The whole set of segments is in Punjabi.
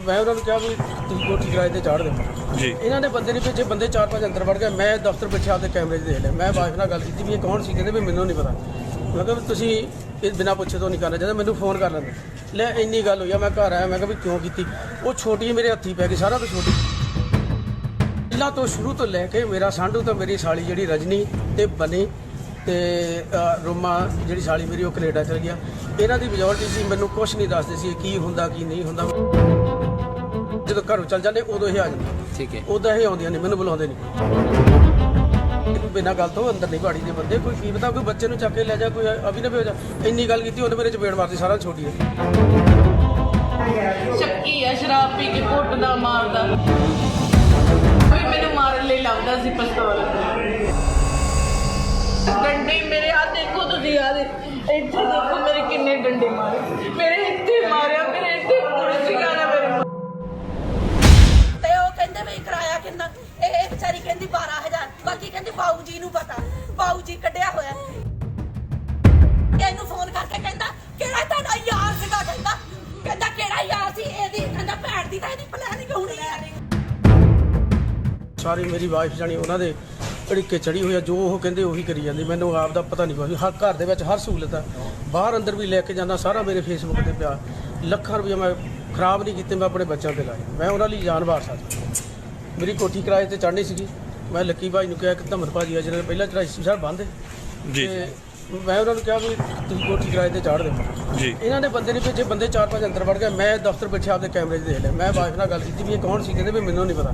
मैं उन्होंने कहा भी तुम कोठी किराए ते चाड़ दो जी इन्होंने बंदे नहीं भेजे बंदे 4-5 अंदर वड़ गए। मैं दफ्तर बैठे आपके कैमरे 'ਚ देख लिया। मैं वाइफ ਨਾਲ ਗੱਲ ਕੀਤੀ ਵੀ ਇਹ ਕੌਣ ਸੀ, ਕਹਿੰਦੇ ਵੀ ਮੈਨੂੰ ਨਹੀਂ ਪਤਾ। ਮੈਂ ਕਿਹਾ ਵੀ ਤੁਸੀਂ ਇਹ ਬਿਨਾਂ ਪੁੱਛੇ ਤੋਂ ਨਹੀਂ ਕਰਨਾ ਚਾਹੀਦਾ, ਮੈਨੂੰ ਫੋਨ ਕਰ ਲੈਂਦੇ। ਲੈ ਇੰਨੀ ਗੱਲ ਹੋਈ ਆ, ਮੈਂ ਘਰ ਆਇਆ, ਮੈਂ ਕਿਹਾ ਵੀ ਕਿਉਂ ਕੀਤੀ। ਉਹ ਛੋਟੀ ਮੇਰੇ ਹੱਥੀ ਪੈ ਗਈ, ਸਾਰਾ ਤੋਂ ਛੋਟੀ। ਪਹਿਲਾਂ ਤੋਂ ਸ਼ੁਰੂ ਤੋਂ ਲੈ ਕੇ ਮੇਰਾ ਸਾਂਢੂ ਤਾਂ ਮੇਰੀ ਸਾਲੀ ਜਿਹੜੀ ਰਜਨੀ ਤੇ ਬਨੀ ਤੇ ਰੋਮਾ ਜਿਹੜੀ ਸਾਲੀ ਮੇਰੀ ਉਹ ਕੈਨੇਡਾ ਚਲ ਗਿਆ। ਇਹਨਾਂ ਦੀ ਮੈਜੋਰਟੀ ਸੀ, ਮੈਨੂੰ ਕੁਝ ਨਹੀਂ ਦੱਸਦੇ ਸੀ ਕੀ ਹੁੰਦਾ ਕੀ ਨਹੀਂ ਹੁੰਦਾ। ਜਦੋਂ ਘਰੋਂ ਚੱਲ ਜਾਂਦੇ ਉਦੋਂ ਇਹ ਆ ਜਾਂਦੇ। ठीक है ਉਦਾਂ ਇਹ ਆਉਂਦੀਆਂ ਨਹੀਂ, ਮੈਨੂੰ ਬੁਲਾਉਂਦੇ ਨਹੀਂ। ਬਿਨਾਂ ਗੱਲ ਤੋਂ ਅੰਦਰ ਨਹੀਂ ਬਾੜੀ ਦੇ ਬੰਦੇ। ਕੋਈ ਕੀ ਪਤਾ ਕੋਈ ਬੱਚੇ ਨੂੰ ਚੱਕ ਕੇ ਲੈ ਜਾ, ਕੋਈ ਅਭੀ ਨਾ ਹੋ ਜਾ। ਇੰਨੀ ਗੱਲ ਕੀਤੀ ਉਹਨੇ ਮੇਰੇ ਚਪੇੜ ਮਾਰਤੀ, ਸਾਰਾ ਛੋਟੀ ਹੈ। ਸ਼ੱਕੀ ਆ, ਸ਼ਰਾਬ ਪੀ ਕੇ ਕੁੱਟਦਾ ਮਾਰਦਾ, ਕੋਈ ਮੈਨੂੰ ਮਾਰਨ ਲਈ ਲੱਭਦਾ ਸੀ ਪਿਸਤੌਲ। ਡੰਡੇ ਮੇਰੇ ਹੱਥ ਦੇਖੋ ਤੁਸੀਂ, ਆ ਦੇ ਇੱਥੇ ਦੇਖੋ ਮੇਰੇ ਕਿੰਨੇ ਡੰਡੇ ਮਾਰੇ। ਮੇਰੇ ਇੱਥੇ ਮਾਰਿਆ, ਮੇਰੇ ਇੱਥੇ ਪੁਲਿਸ ਗਾਣਾ ਮੇਰੇ ਤੇ ਉਹ ਕਹਿੰਦੇ ਵੀ ਕਿਰਾਇਆ ਕਿੰਨਾ। ਇਹ ਵਿਚਾਰੀ ਕਹਿੰਦੀ 12000, ਬਾਕੀ ਕਹਿੰਦੀ ਬਾਊ ਜੀ ਨੂੰ ਪਤਾ, ਬਾਊ ਜੀ ਕੱਢਿਆ ਹੋਇਆ। ਇਹਨੂੰ ਫੋਨ ਕਰਕੇ ਕਹਿੰਦਾ ਕਿਹੜਾ ਤੁਹਾਡਾ ਯਾਰ ਸੀਗਾ, ਕਹਿੰਦਾ ਕਿਹੜਾ ਯਾਰ ਸੀ ਇਹਦੀ, ਕਹਿੰਦਾ ਭੈਣ ਦੀ ਤਾਂ ਇਹਦੀ ਪਲੈਨਿੰਗ ਹੋਣੀ ਹੈ। ਸਾਰੀ ਮੇਰੀ ਵਾਈਫ ਜਾਣੀ ਉਹਨਾਂ ਦੇ ਢੜੀਕੇ ਚੜੀ ਹੋਈ ਆ, ਜੋ ਉਹ ਕਹਿੰਦੇ ਉਹੀ ਕਰੀ ਜਾਂਦੀ। ਮੈਨੂੰ ਆਪ ਦਾ ਪਤਾ ਨਹੀਂ ਕੋਈ। ਹਰ ਘਰ ਦੇ ਵਿੱਚ ਹਰ ਸਹੂਲਤ ਆ, ਬਾਹਰ ਅੰਦਰ ਵੀ ਲੈ ਕੇ ਜਾਂਦਾ, ਸਾਰਾ ਮੇਰੇ ਫੇਸਬੁੱਕ ਤੇ ਪਿਆ। ਲੱਖਾਂ ਰੁਪਏ ਮੈਂ ਖਰਾਬ ਨਹੀਂ ਕੀਤੇ, ਮੈਂ ਆਪਣੇ ਬੱਚਿਆਂ ਤੇ ਲਾਏ। ਮੈਂ ਉਹਨਾਂ ਲਈ ਜਾਨ ਵਾਰ ਸਕਦਾ। ਮੇਰੀ ਕੋਠੀ ਕਿਰਾਏ ਤੇ ਚੜ੍ਹਨੀ ਸੀਗੀ। ਮੈਂ ਲੱਕੀ ਭਾਈ ਨੂੰ ਕਿਹਾ ਕਿ ਧਮਰ ਭਾਜੀ ਆ ਜਿਹਨਾਂ ਨੇ ਪਹਿਲਾਂ ਚੜਾਈ ਸੀ, ਸਰ ਬੰਦ ਜੀ ਮੈਂ ਉਹਨਾਂ ਨੂੰ ਕਿਹਾ ਵੀ ਤੁਸੀਂ ਕੋਠੀ ਕਿਰਾਏ ਤੇ ਚਾੜ ਦਿਓ। ਜੀ ਇਹਨਾਂ ਨੇ ਬੰਦੇ ਨਹੀਂ ਭੇਜੇ, ਬੰਦੇ 4-5 ਅੰਦਰ ਵੜ ਗਏ। ਮੈਂ ਦਫ਼ਤਰ ਬੈਠੇ ਆਪਦੇ ਕੈਮਰੇ 'ਚ ਦੇਖ ਲਿਆ। ਮੈਂ ਵਾਈਫ ਨਾਲ ਗੱਲ ਕੀਤੀ ਵੀ ਇਹ ਕੌਣ ਸੀ, ਕਹਿੰਦੇ ਵੀ ਮੈਨੂੰ ਨਹੀਂ ਪਤਾ।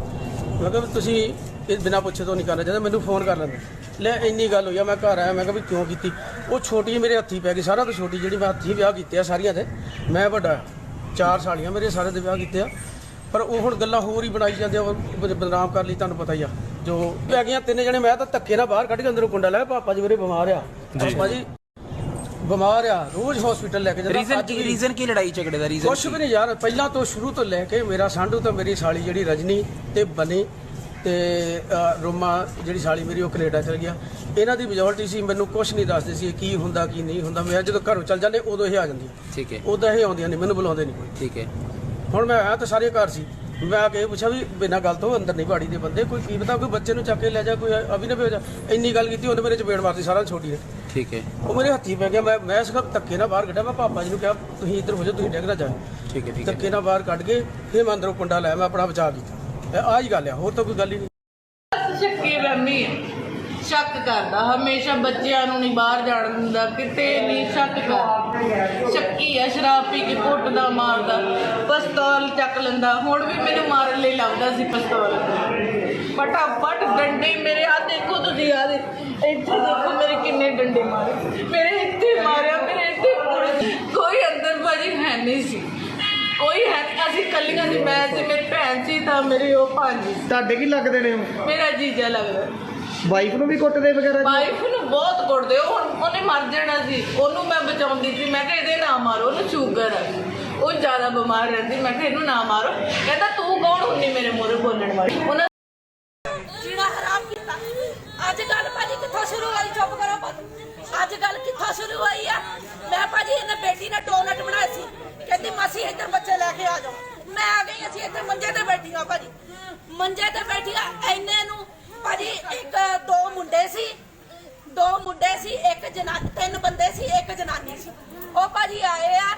ਮੈਂ ਕਿਹਾ ਵੀ ਤੁਸੀਂ ਇਹ ਬਿਨਾਂ ਪੁੱਛੇ ਤੋਂ ਨਹੀਂ ਕਰਨਾ ਚਾਹੀਦਾ, ਮੈਨੂੰ ਫੋਨ ਕਰ ਲੈਂਦੇ। ਲੈ ਇੰਨੀ ਗੱਲ ਹੋਈ ਆ, ਮੈਂ ਘਰ ਆਇਆ, ਮੈਂ ਕਿਹਾ ਵੀ ਕਿਉਂ ਕੀਤੀ। ਉਹ ਛੋਟੀ ਮੇਰੇ ਹੱਥੀ ਪੈ ਗਈ, ਸਾਰਾ ਤੋਂ ਛੋਟੀ, ਜਿਹੜੀ ਮੈਂ ਹੱਥੀਂ ਵਿਆਹ ਕੀਤੇ ਆ ਸਾਰੀਆਂ ਦੇ। ਮੈਂ ਵੱਡਾ, 4 ਸਾਲੀਆਂ ਮੇਰੇ ਸਾਰੇ ਦੇ ਵਿਆਹ ਕੀਤੇ ਆ। ਪਰ ਉਹ ਹੁਣ ਗੱਲਾਂ ਹੋਰ ਹੀ ਬਣਾਈ ਜਾਂਦੇ ਆ, ਉਹ ਬਦਨਾਮ ਕਰ ਲਈ। ਤੁਹਾਨੂੰ ਪਤਾ ਹੀ ਆ ਜੋ ਪੈ ਗਈਆਂ 3 ਜਣੇ। ਮੈਂ ਤਾਂ ਧੱਕੇ ਨਾਲ ਬਾਹਰ ਕੱਢ ਕੇ ਅੰਦਰੋਂ ਕੁੰਡਾ ਲਾਇਆ। ਪਾਪਾ ਜੀ ਮੇਰੇ ਬਿਮਾਰ ਆ, ਪਾਪਾ ਜੀ ਬਿਮਾਰ ਆ, ਰੋਜ਼ ਹਸਪੀਟਲ ਲੈ ਕੇ ਜਾਂਦਾ। रीजन की लड़ाई झगड़े का रीजन ਕੁਛ ਵੀ ਨਹੀਂ ਯਾਰ, ਪਹਿਲਾਂ ਤੋਂ ਸ਼ੁਰੂ ਤੋਂ ਲੈ ਕੇ ਮੇਰਾ ਸਾਂਢੂ ਤਾਂ ਮੇਰੀ ਸਾਲੀ ਜਿਹੜੀ ਰਜਨੀ ਤੇ ਬਨੀ ਤੇ ਰੋਮਾ ਜਿਹੜੀ ਸਾਲੀ ਮੇਰੀ ਉਹ ਕੈਨੇਡਾ ਚਲ ਗਿਆ। ਇਹਨਾਂ ਦੀ ਮੈਜੋਰਟੀ ਸੀ, ਮੈਨੂੰ ਕੁਝ ਨਹੀਂ ਦੱਸਦੇ ਸੀ ਕੀ ਹੁੰਦਾ ਕੀ ਨਹੀਂ ਹੁੰਦਾ। ਮੈਂ ਜਦੋਂ ਘਰੋਂ ਚੱਲ ਜਾਂਦੇ ਉਦੋਂ ਇਹ ਆ ਜਾਂਦੀ। ठीक है ਉਦਾਂ ਇਹ ਆਉਂਦੀਆਂ ਨਹੀਂ, ਮੈਨੂੰ ਬੁਲਾਉਂਦੇ ਨਹੀਂ ਕੋਈ। ठीक है ਹੁਣ ਮੈਂ ਆਇਆ ਤਾਂ ਸਾਰੇ ਘਰ ਸੀ। ਮੈਂ ਆ ਕੇ ਇਹ ਪੁੱਛਿਆ ਵੀ ਬਿਨਾਂ ਗੱਲ ਤੋਂ ਅੰਦਰ ਨਹੀਂ ਬਾੜੀ ਦੇ ਬੰਦੇ। ਕੋਈ ਕੀ ਪਤਾ ਕੋਈ ਬੱਚੇ ਨੂੰ ਚੱਕ ਕੇ ਲੈ ਜਾ, ਕੋਈ ਅਭੀ ਨਾ ਹੋ ਜਾ। ਇੰਨੀ ਗੱਲ ਕੀਤੀ ਉਹਨੇ ਮੇਰੇ ਚਪੇੜ ਮਾਰਤੀ, ਸਾਰਾ ਛੋਟੀ ਹੈ। ठीक है ਉਹ ਮੇਰੇ ਹੱਥੀ ਪੈ ਗਿਆ। ਮੈਂ ਇਸ ਵਕਤ ਧੱਕੇ ਨਾਲ ਬਾਹਰ ਕੱਢਿਆ। ਮੈਂ ਪਾਪਾ ਜੀ ਨੂੰ ਕਿਹਾ ਤੁਸੀਂ ਇੱਧਰ ਹੋ ਜਾਓ, ਤੁਸੀਂ ਡਿੱਗ ਨਾ ਜਾਓ। ठीक है ठीक है ਧੱਕੇ ਨਾਲ ਬਾਹਰ ਕੱਢ ਕੇ ਫਿਰ ਮੈਂ ਅੰਦਰੋਂ ਕੁੰਡਾ ਲਾਇਆ। ਮੈਂ ਆਪਣਾ ਬਚਾਅ ਕੀਤਾ। ਆਹ ਹੀ ਗੱਲ ਆ, ਹੋਰ ਤਾਂ ਕੋਈ ਗੱਲ ਹੀ ਨਹੀਂ। ਸ਼ੱਕੀ ਰਹਿੰਦੀ ਹੈ, ਸ਼ੱਕ ਕਰਦਾ ਹਮੇਸ਼ਾ। ਬੱਚਿਆਂ ਨੂੰ ਨਹੀਂ ਬਾਹਰ ਜਾਣ ਦਿੰਦਾ, ਕਿਤੇ ਨਹੀਂ ਸ਼ੱਕ ਕਰਦਾ। ਸ਼ੱਕੀ ਆ, ਸ਼ਰਾਬ ਪੀ ਕੇ ਕੁੱਟਦਾ ਮਾਰਦਾ, ਪਿਸਤੌਲ ਚੱਕ ਲੈਂਦਾ। ਹੁਣ ਵੀ ਮੈਨੂੰ ਮਾਰਨ ਲਈ ਲੱਭਦਾ ਸੀ ਪਿਸਤੌਲ। ਫਟਾਫਟ ਡੰਡੇ ਮੇਰੇ ਹੱਥ ਦੇਖੋ ਤੁਸੀਂ, ਆ ਦੇ ਇੱਥੇ ਦੇਖੋ ਮੇਰੇ ਕਿੰਨੇ ਡੰਡੇ ਮਾਰੇ। ਮੇਰੇ ਇੱਥੇ ਮਾਰਿਆ, ਮੇਰੇ ਇੱਥੇ ਪੁਲਿਸ। ਕੋਈ ਅੰਦਰ ਭਾਜੀ ਹੈ ਨਹੀਂ ਸੀ, ਕੋਈ ਹੈ ਨਹੀਂ। ਅਸੀਂ ਕੱਲੀਆਂ ਸੀ, ਮੈਂ ਤੇ ਮੇਰੀ ਭੈਣ ਸੀ, ਤਾਂ ਮੇਰੀ ਉਹ ਭਾਂਜੀ। ਤੁਹਾਡੇ ਕੀ ਲੱਗਦੇ ਨੇ ਉਹ? ਮੇਰਾ ਜੀਜਾ ਲੱਗਦਾ। ਵਾਈਫ ਨੂੰ ਵੀ ਕੁੱਟਦੇ ਵਗੈਰਾ? ਵਾਈਫ ਨੂੰ ਬਹੁਤ ਕੁੱਟਦੇ। ਹੁਣ ਉਹਨੇ ਮਰ ਜਾਣਾ ਸੀ, ਉਹਨੂੰ ਮੈਂ ਬਚਾਉਂਦੀ ਸੀ। ਮੈਂ ਕਿਹਾ ਇਹਦੇ ਨਾ ਮਾਰੋ, ਉਹਨੂੰ ਸ਼ੂਗਰ ਹੈ, ਉਹ ਜ਼ਿਆਦਾ ਬਿਮਾਰ ਰਹਿੰਦੀ। ਮੈਂ ਕਿਹਾ ਇਹਨੂੰ ਨਾ ਮਾਰੋ। ਕਹਿੰਦਾ ਤੂੰ ਕੌਣ ਹੁੰਦੀ ਮੇਰੇ ਮੂਹਰੇ ਬੋਲਣ ਵਾਲੀ। ਉਹਨਾਂ ਜੀਣਾ ਹਰਾਮ ਕੀਤਾ। ਅੱਜ ਗੱਲ ਭਾਜੀ ਕਿੱਥੋਂ ਸ਼ੁਰੂ ਹੋਈ? ਚੁੱਪ ਕਰੋ ਭਾਜੀ। ਅੱਜ ਗੱਲ ਕਿੱਥੋਂ ਸ਼ੁਰੂ ਹੋਈ ਆ? ਮੈਂ ਭਾਜੀ ਇਹਨੇ ਬੇਟੀ ਨੇ ਡੋਨਟ ਬਣਾਏ ਸੀ, ਕਹਿੰਦੀ ਮਾਸੀ ਇੱਧਰ ਬੱਚੇ ਲੈ ਕੇ ਆ ਜਾਓ। ਮੈਂ ਆ ਗਈ। ਅਸੀਂ ਇੱਥੇ ਮੰਜੇ ਤੇ ਬੈਠੀਆਂ ਭਾਜੀ, ਮੰਜੇ ਤੇ ਬੈਠੀਆਂ। ਐਨੇ ਨੂੰ ਭਾਜੀ ਦੋ ਮੁੰਡੇ ਸੀ, ਇੱਕ ਜਨਾਨੀ, 3 ਬੰਦੇ ਸੀ, ਇੱਕ ਜਨਾਨੀ ਸੀ। ਉਹ ਭਾਜੀ ਆਏ ਆ।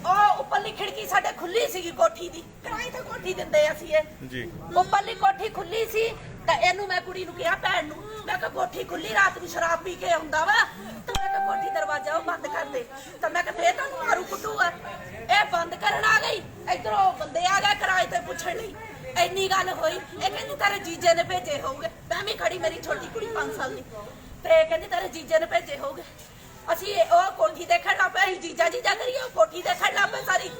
ਉਹ ਉੱਪਰਲੀ ਖਿੜਕੀ ਸਾਡੇ ਖੁੱਲੀ ਸੀਗੀ ਕੋਠੀ ਦੀ, ਕਿਰਾਏ ਤੇ ਕੋਠੀ ਦਿੰਦੇ ਅਸੀਂ ਇਹ ਜੀ। ਉੱਪਰਲੀ ਕੋਠੀ ਖੁੱਲੀ ਸੀ ਤਾਂ ਇਹਨੂੰ ਮੈਂ ਕੁੜੀ ਨੂੰ ਕਿਹਾ, ਭੈਣ ਨੂੰ, ਮੈਂ ਕਿਹਾ ਕੋਠੀ ਖੁੱਲੀ, ਰਾਤ ਨੂੰ ਸ਼ਰਾਬ ਪੀ ਕੇ ਆਉਂਦਾ ਵਾ, ਤੇ ਮੈਂ ਕਿਹਾ ਕੋਠੀ ਦਰਵਾਜ਼ਾ ਉਹ ਬੰਦ ਕਰ ਦੇ। ਤਾਂ ਮੈਂ ਕਿਹਾ ਫੇਰ ਤੁਹਾਨੂੰ ਮਾਰੂ ਕੁੱਟੂਗਾ। ਇਹ ਬੰਦ ਕਰਨ ਆ ਗਈ। ਇੱਧਰੋਂ ਬੰਦੇ ਆ ਗਏ ਕਿਰਾਏ ਤੇ ਪੁੱਛਣ ਲਈ। ਇੰਨੀ ਗੱਲ ਹੋਈ। ਇਹ ਕਹਿੰਦੀ ਤੇਰੇ ਜੀਜੇ ਨੇ ਭੇਜੇ ਹੋਊਗੇ। ਮੈਂ ਵੀ ਖੜੀ, ਮੇਰੀ ਛੋਟੀ ਕੁੜੀ 5 ਸਾਲ ਦੀ, ਤੇ ਕਹਿੰਦੀ ਤੇਰੇ ਜੀਜੇ ਨੇ ਭੇਜੇ ਹੋਊਗੇ। ਅਸੀਂ ਉਹ ਕੋਠੀ ਦੇਖਣ ਲੱਗ ਪਏ। ਅਸੀਂ ਜੀਜਾ ਕਰੀਏ, ਉਹ ਕੋਠੀ ਦੇਖਣ ਲੱਗ ਪਏ। ਸਾਰੀ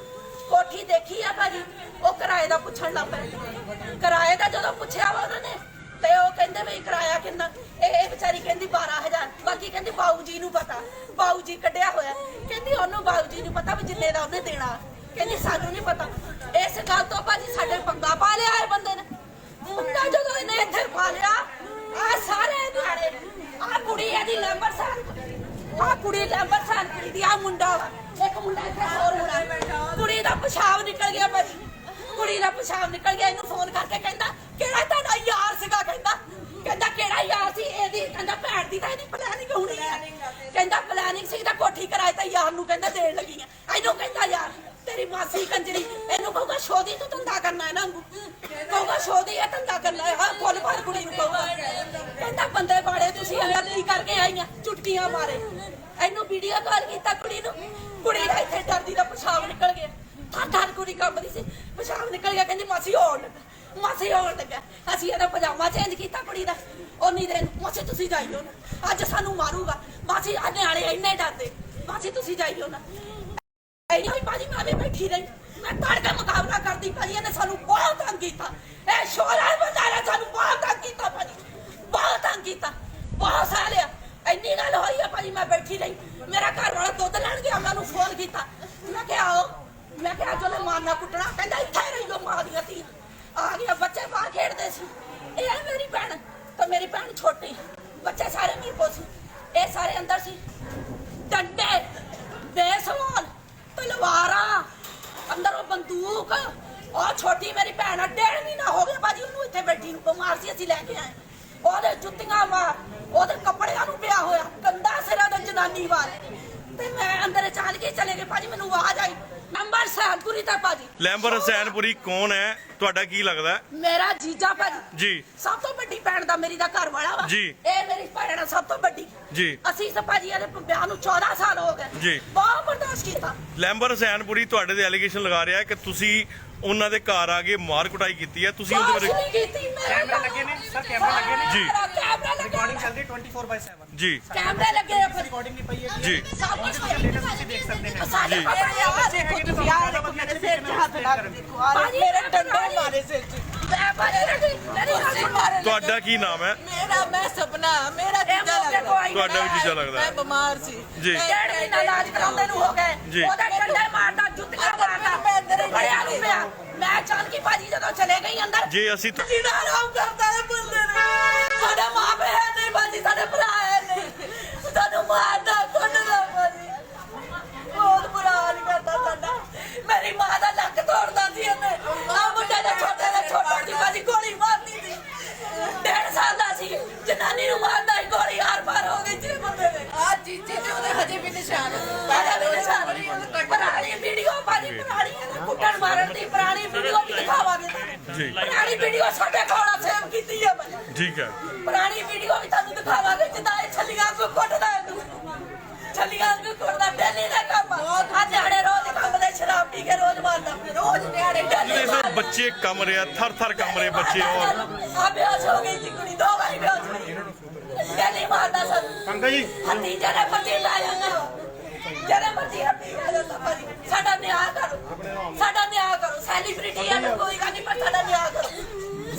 ਕੋਠੀ ਦੇਖੀ ਆ ਭਾਜੀ। ਉਹ ਕਿਰਾਏ ਦਾ ਪੁੱਛਣ ਲੱਗ ਪਏ। ਕਿਰਾਏ ਦਾ ਜਦੋਂ ਪੁੱਛਿਆ ਵਾ ਉਹਨਾਂ ਨੇ, ਤੇ ਉਹ ਕਹਿੰਦੇ ਵੀ ਕਿਰਾਇਆ ਕਿੰਨਾ। ਇਹ ਵਿਚਾਰੀ ਕਹਿੰਦੀ 12000, ਬਾਕੀ ਕਹਿੰਦੀ ਬਾਊ ਜੀ ਨੂੰ ਪਤਾ, ਬਾਊ ਜੀ ਕੱਢਿਆ ਹੋਇਆ। ਕਹਿੰਦੀ ਉਹਨੂੰ ਬਾਊ ਜੀ ਨੂੰ ਪਤਾ ਵੀ ਜਿੰਨੇ ਦਾ ਉਹਨੇ ਦੇਣਾ, ਕਹਿੰਦੀ ਸਾਨੂੰ ਨਹੀਂ ਪਤਾ। ਇਸ ਗੱਲ ਤੋਂ ਭਾਜੀ ਸਾਡੇ ਪੰਗਾ ਪਾ ਲਿਆ ਇਹ ਬੰਦੇ ਨੇ। ਮੁੰਡਾ ਜਦੋਂ ਇਹਨੇ ਇੱਥੇ ਪਾ ਲਿਆ, ਆ ਸਾਰੇ ਨਿਆਣੇ, ਆ ਕੁੜੀ ਇਹਦੀ ਲੈਂਬਰਸਾਨ, ਆ ਕੁੜੀ ਲੈਂਬਰਸਾਨ ਕੁੜੀ ਦੀ, ਆ ਮੁੰਡਾ ਵਾ ਇੱਕ ਮੁੰਡਾ ਇੱਥੇ ਹੋਰ ਮੁੰਡਾ। ਕੁੜੀ ਦਾ ਪਿਸ਼ਾਬ ਨਿਕਲ ਗਿਆ ਭਾਜੀ, ਕੁੜੀ ਪਿਸ਼ਾਬ ਨਿਕਲ ਗਿਆ ਇਹਨੂੰ ਫੋਨ ਕਰਕੇ ਕਹਿੰਦਾ ਕਿਹੜਾ ਤੁਹਾਡਾ ਯਾਰ ਸੀਗਾ ਕਹਿੰਦਾ ਕਿਹੜਾ ਯਾਰ ਸੀ ਇਹਦੀ ਕਹਿੰਦਾ ਭੈਣ ਦੀ ਤਾਂ ਇਹਦੀ ਪਲੈਨਿੰਗ ਹੋਣੀ ਆ ਕਹਿੰਦਾ ਪਲੈਨਿੰਗ ਸੀ ਤਾਂ ਕੋਠੀ ਕਿਰਾਏ ਤੇ ਯਾਰ ਨੂੰ ਕਹਿੰਦਾ ਦੇਣ ਲੱਗੀ ਆ ਇਹਨੂੰ ਕਹਿੰਦਾ ਯਾਰ ਤੇਰੀ ਮਾਸੀ ਕੰਜਰੀ ਇਹਨੂੰ ਕਹੂਗਾ ਸ਼ੋਦੀ ਤੂੰ ਧੰਦਾ ਕਰਨਾ ਇਹਨਾਂ ਨੂੰ ਕਹੂਗਾ ਸ਼ੋਦੀ ਇਹ ਧੰਦਾ ਕਰਨਾ ਹੈ ਹਾਂ ਫੁੱਲ ਭਰ ਕੁੜੀ ਨੂੰ ਕਹੂਗਾ ਕਹਿੰਦਾ ਬੰਦੇ ਬਾੜੇ ਤੁਸੀਂ ਅਗਲੀ ਕਰਕੇ ਆਈਆਂ ਚੁਟਕੀਆਂ ਮਾਰੇ ਇਹਨੂੰ ਵੀਡੀਓ ਕਾਲ ਕੀਤਾ ਕੁੜੀ ਦਾ ਇੱਥੇ ਡਰਦੀ ਦਾ ਪਿਸ਼ਾਬ ਨਿਕਲ ਗਿਆ ਥਾਂ ਕੁੜੀ ਕੰਬਦੀ ਸੀ ਪਿਸ਼ਾਬ ਨਿਕਲ ਗਿਆ ਕਹਿੰਦੀ ਮਾਸੀ ਹੋਣ ਲੱਗਾ ਅਸੀਂ ਇਹਦਾ ਪਜਾਮਾ ਚੇਂਜ ਕੀਤਾ ਕੁੜੀ ਦਾ ਉਨੀ ਦਿਨ ਮਾਸੀ ਤੁਸੀਂ ਜਾਈਓ ਨਾ ਅੱਜ ਸਾਨੂੰ ਮਾਰੂਗਾ ਮਾਸੀ ਆ ਨਿਆਣੇ ਇੰਨੇ ਡਰਦੇ ਮਾਸੀ ਤੁਸੀਂ ਜਾਈਓ ਨਾ ਨਹੀਂ ਭਾਜੀ ਮੈਂ ਵੀ ਬੈਠੀ ਰਹੀ ਮੈਂ ਤੜ ਕੇ ਮੁਕਾਬਲਾ ਕਰਦੀ ਭਾਜੀ ਇਹਨੇ ਸਾਨੂੰ ਬਹੁਤ ਤੰਗ ਕੀਤਾ ਇਹ ਸ਼ੋਰਾਂ ਬੰਦਾਰਾ ਸਾਨੂੰ ਬਹੁਤ ਤੰਗ ਕੀਤਾ ਭਾਜੀ ਬਹੁਤ ਤੰਗ ਕੀਤਾ ਬਹੁਤ ਸਾਲਿਆ ਇੰਨੀ ਗੱਲ ਹੋਈ ਆ ਭਾਜੀ ਮੈਂ ਬੈਠੀ ਰਹੀ ਮੇਰਾ ਘਰ ਵਾਲਾ ਦੁੱਧ ਲੈਣ ਗਿਆ ਮੈਂ ਉਹਨੂੰ ਫੋਨ ਕੀਤਾ ਮੈਂ ਕਿਹਾ ਆਓ ਮੈਂ ਕਿਹਾ ਜੋ ਮਾਰਨਾ ਕੁੱਟਣਾ ਕਹਿੰਦਾ ਇੱਥੇ ਰਹੀਓ ਮਾਂ ਦੀਆਂ ਧੀਆਂ ਆ ਗਿਆ ਬੱਚੇ ਬਾਹਰ ਖੇਡਦੇ ਸੀ ਇਹ ਮੇਰੀ ਭੈਣ ਤਾਂ ਮੇਰੀ ਭੈਣ ਛੋਟੀ ਬੱਚੇ ਸਾਰੇ ਮੇਰੇ ਕੋਲ ਸੀ ਇਹ ਸਾਰੇ ਅੰਦਰ ਸੀ ਡੰਡੇ ਬੇਸਬਾਲ ਤਲਵਾਰਾਂ ਅੰਦਰੋਂ ਬੰਦੂਕ ਉਹ ਛੋਟੀ ਮੇਰੀ ਭੈਣ ਆ 1.5 ਮਹੀਨਾ ਹੋ ਗਿਆ ਭਾਜੀ ਉਹਨੂੰ ਇੱਥੇ ਬੈਠੀ ਨੂੰ ਬਿਮਾਰ ਸੀ ਅਸੀਂ ਲੈ ਕੇ ਆਏ ਉਹਦੇ ਜੁੱਤੀਆਂ ਮਾਰ ਉਹਦੇ ਕੱਪੜਿਆਂ ਨੂੰ ਪਿਆ ਹੋਇਆ ਕੰਦਾ ਸਿਰਾਂ ਦਾ ਜਨਾਨੀ ਵਾਲ ਤੇ ਮੈਂ ਅੰਦਰ ਚਾਲ ਕੇ ਚਲੇ ਗਏ ਭਾਜੀ ਮੈਨੂੰ ਆਵਾਜ਼ ਆਈ ਨੰਬਰ ਸਹਿਨਪੁਰੀ ਤਾਂ ਭਾਜੀ ਲੈਂਬਰ ਹਸੈਨਪੁਰੀ ਕੌਣ ਹੈ ਤੁਹਾਡਾ ਕੀ ਲੱਗਦਾ ਮੇਰਾ ਜੀਜਾ ਭਾਜੀ ਜੀ ਸਭ ਤੋਂ ਵੱਡੀ ਭੈਣ ਦਾ ਮੇਰੀ ਦਾ ਘਰ ਵਾਲਾ ਵਾ ਜੀ ਇਹ ਮੇਰੀ ਭੈਣ ਆ ਸਭ ਤੋਂ ਵੱਡੀ ਜੀ ਅਸੀਂ ਤਾਂ ਭਾਜੀ ਇਹਦੇ ਵਿਆਹ ਨੂੰ 14 ਸਾਲ ਹੋ ਗਏ ਜੀ ਬਹੁਤ ਬਰਦਾਸ਼ਤ ਕੀਤਾ ਲੈਂਬਰ ਹਸੈਨਪੁਰੀ ਤੁਹਾਡੇ ਤੇ ਐਲੀਗੇਸ਼ਨ ਲਗਾ ਰਿਹਾ ਹੈ ਕਿ ਤੁਸੀਂ ਉਹਨਾਂ ਦੇ ਘਰ ਆ ਕੇ ਮਾਰ ਕੁਟਾਈ ਕੀਤੀ ਹੈ ਤੁਸੀਂ ਉਹਦੇ ਬਾਰੇ ਕੈਮਰਾ ਲੱਗੇ ਨੇ ਸਰ ਕੈਮਰਾ ਲੱਗੇ ਨੇ ਜੀ ਕੈਮਰਾ ਲੱਗੇ ਰਿਕਾਰਡਿੰਗ ਚੱਲਦੀ 24/7 ਜੀ ਕੈਮਰੇ ਲੱਗੇ ਆ ਫਿਰ ਰਿਕਾਰਡਿੰਗ ਨਹੀਂ ਪਈ ਹੈ ਜੀ ਸਭ ਕੁਝ ਤੁਸੀਂ ਦੇਖ ਸਕਦੇ ਨੇ ਸਾਡੇ ਜੀ। ਪਾਪਾ ਯਾਰ ਦੇਖੋ ਤੁਸੀਂ ਆ ਦੇਖੋ ਮੇਰੇ ਸਿਰ 'ਚ ਹੱਥ ਲਾ ਕੇ ਦੇਖੋ ਆ ਮੇਰੇ ਡੰਡੇ ਮਾਰੇ ਸਿਰ 'ਚ ਮੈਂ ਭਾਜੀ ਮੇਰੀ ਹੱਥ ਮਾਰੇ ਤੁਹਾਡਾ ਕੀ ਨਾਮ ਹੈ ਮੈਂ ਸਪਨਾ ਮੇਰਾ ਜੀਜਾ ਲੱਗਦਾ ਤੁਹਾਡਾ ਵੀ ਜੀਜਾ ਲੱਗਦਾ ਮੈਂ ਹੈ ਬਿਮਾਰ ਸੀ ਜੀ 1.5 ਮਹੀਨਾ ਇਲਾਜ ਕਰਾਉਂਦੇ ਨੂੰ ਹੋ ਜੀ। ਗਏ ਉਹਦਾ ਡੰਡੇ ਮਾਰਦਾ ਜੁੱਤੀਆਂ ਮਾਰਦਾ ਬੜਿਆ ਨੂੰ ਪਿਆ ਮੈਂ ਚੱਲ ਕੇ ਭਾਜੀ ਜਦੋਂ ਚਲੇ ਗਈ ਅੰਦਰ ਜੇ ਅਸੀਂ ਜੀਣਾ ਆਰਾਮ ਕਰਦਾ ਹੈ ਬੰਦੇ ਨੇ ਸਾਡਾ ਮਾਂ ਪਿਓ ਹੈ ਨਹੀਂ ਭਾਜੀ ਸਾਡੇ ਭਰਾ ਹੈ ਨਹੀਂ ਸਾਨੂੰ ਮਾਰਦਾ ਕੁੱਟਦਾ ਭਾਜੀ ਬਹੁਤ ਬੁਰਾ ਹਾਲ ਕਰਦਾ ਸਾਡਾ ਮੇਰੀ ਮਾਂ ਦਾ ਲੱਕ ਤੋੜਦਾ ਸੀ ਇਹਨੇ ਆ ਮੁੰਡੇ ਦਾ ਛੋਟਾ ਸੀ ਭਾਜੀ ਗੋਲੀ ਮਾਰਦੀ ਸੀ 1.5 ਸਾਲ ਦਾ ਸੀ ਜਨਾਨੀ ਨੂੰ ਮਾਰਦਾ ਸੀ ਗੋਲੀ ਆਰ ਪਾਰ ਹੋ ਗਈ ਜੀ ਬੰਦੇ ਦੇ ਆ ਜੀਜੇ ਤੇ ਉਹਦੇ ਹਜੇ ਵੀ ਨਿਸ਼ਾਨ ਪੁਰਾਣੀ ਵੀਡੀਓ ਭਾਜੀ ਪੁਰਾਣੀ ਕੁੱਟਣ ਮਾਰਨ ਦੀ ਪੁਰਾਣੀ ਵੀਡੀਓ ਵੀ ਦਿਖਾਵਾਂਗੇ ਜੀ। ਪੁਰਾਣੀ ਵੀਡੀਓ ਸਾਡੇ ਕੋਲ ਸੇਵ ਕੀਤੀ ਹੈ ਮੈਂ ਠੀਕ ਹੈ ਪੁਰਾਣੀ ਵੀਡੀਓ ਵੀ ਤੁਹਾਨੂੰ ਦਿਖਾਵਾਂਗੇ ਜਿੱਦਾਂ ਇਹ ਛੱਲੀਆਂ ਕੋ ਕੁੱਟਦਾ ਹੈ ਤੂੰ ਛੱਲੀਆਂ ਕੋ ਕੁੱਟਦਾ ਡੈਲੀ ਦਾ ਕੰਮ ਆ ਦਿਹਾੜੇ ਰੋਜ਼ ਕੰਮ ਦੇ ਸ਼ਰਾਬ ਪੀ ਕੇ ਰੋਜ਼ ਮਾਰਦਾ ਰੋਜ਼ ਦਿਹਾੜੇ ਜਿਹੜੇ ਸਰ ਬੱਚੇ ਕੰਮ ਰਿਹਾ ਥਰ ਕੰਮ ਰਹੇ ਬੱਚੇ ਔਰ ਆ ਬੇਹੋਸ਼ ਹੋ ਗਈ ਸੀ ਕੁੜੀ 2 ਵਾਰੀ ਬੇਹੋਸ਼ ਹੋਈ ਡੈਲੀ ਮਾਰਦਾ ਸਰ ਅੰਕਲ ਜੀ ਹੱਥੀ ਜਿਹੜੇ ਬੱਚੇ ਲਾ ਜਾਂਦਾ ਜਿਹੜੇ ਬੱਚੇ ਹੱਥੀ ਲਾ ਜਾਂਦਾ ਭਾਜੀ ਸਾਡਾ ਨਿਆਂ ਕਰੋ ਸੈਲੀਬ੍ਰਿਟੀ ਹੈ ਤਾਂ ਕੋਈ ਗੱਲ ਨਹੀਂ ਪਰ ਸਾਡਾ ਨਿਆਂ ਕਰੋ